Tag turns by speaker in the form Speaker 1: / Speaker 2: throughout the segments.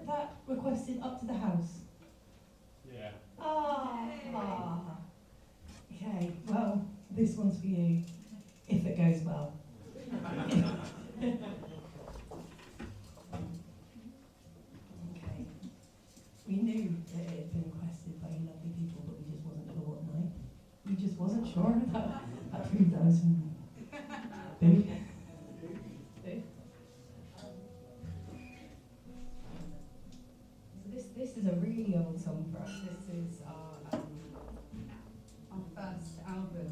Speaker 1: that requested up to the house?
Speaker 2: Yeah.
Speaker 1: Okay, well, this one's for you, if it goes well. Okay. We knew that it had been requested by you lovely people, but we just wasn't sure what night. We just wasn't sure. That proved that was boo. Boo. So this is a really old song for us. This is our first album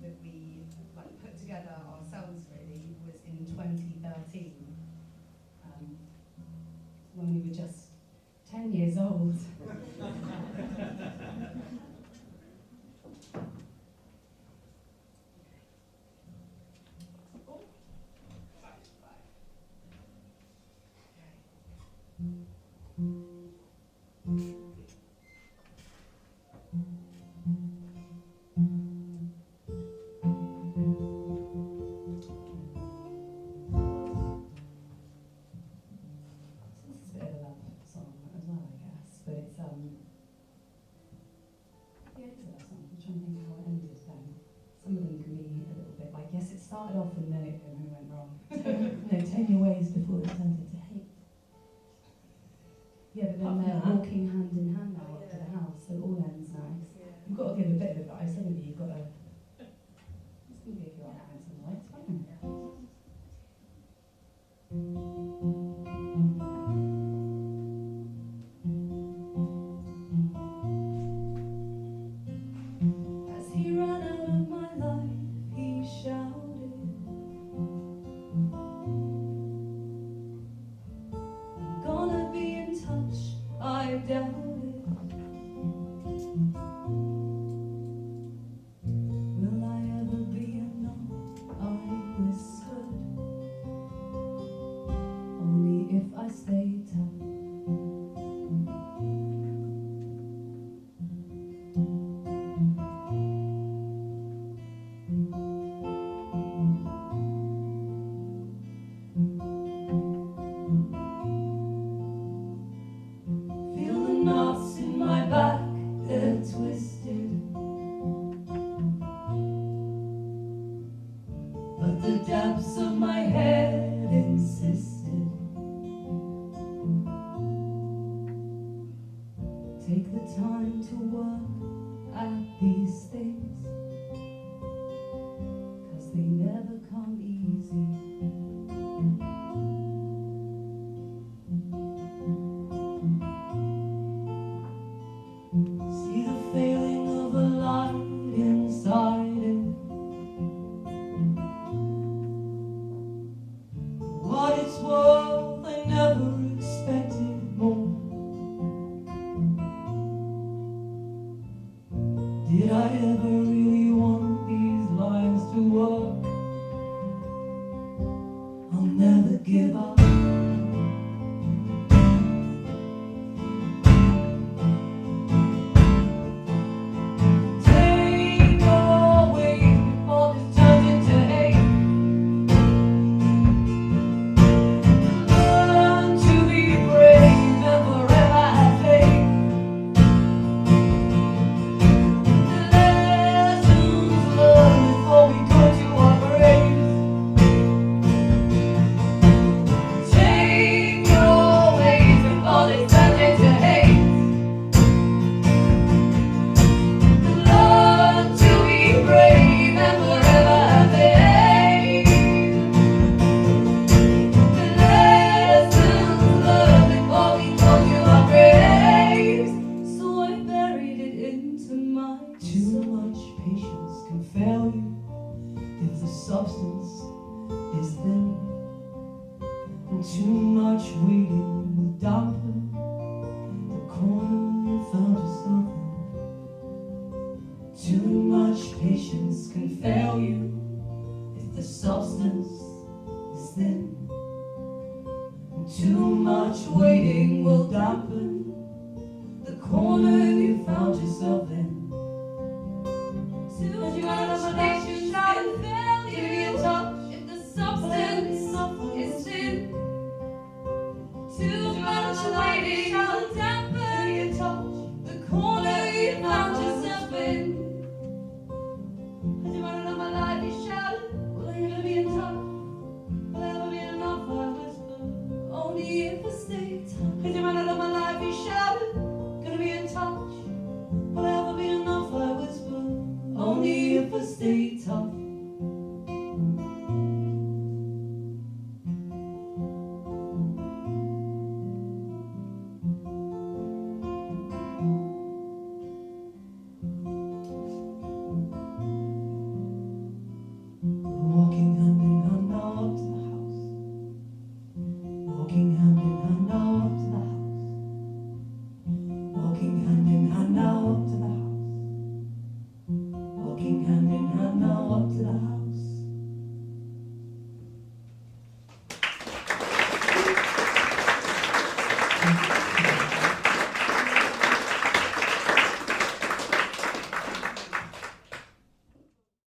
Speaker 1: that we put together ourselves. Really was in 2013, when we were just 10 years old. Started off and then it went wrong. No, 10 Your Ways before it turned into hate. Yeah, but then they're walking hand in hand now up to the house, so it all ends nice. Yeah. You've got to give a bit of advice, haven't you? You've got to. It's going to be if you're out some lights, fine. As he ran out of my life, he shouted. I doubt it. Will I ever be enough? I whispered. Only if I stay tough. Knots in my back, they're twisted, but the depths of my head insisted. Take the time to work at these things, 'cause they never come easy. See the failing of a light inside it. What it's worth, I never expected more. Did I ever really want these lines to work? I'll never give up. Substance is thin, and too much waiting will dampen the corner you found yourself in. Too much patience can fail you if the substance is thin, and too much waiting will dampen the corner you found yourself in. Too much patience can fail you if the substance is thin. Too much Gonna be a touch. The corner you found yourself in. As you run out my life, you shouted, well, ain't gonna be in touch. Will ever be enough, I whisper. Only if I stay tough. As you run out of my life, you shouted, gonna be in touch. Will ever be enough, I whisper. Only if I stay tough. Walking hand in hand now up to the house. Walking hand in hand now up to the house. Walking hand in hand now up to the house. Walking hand in hand now up to the house.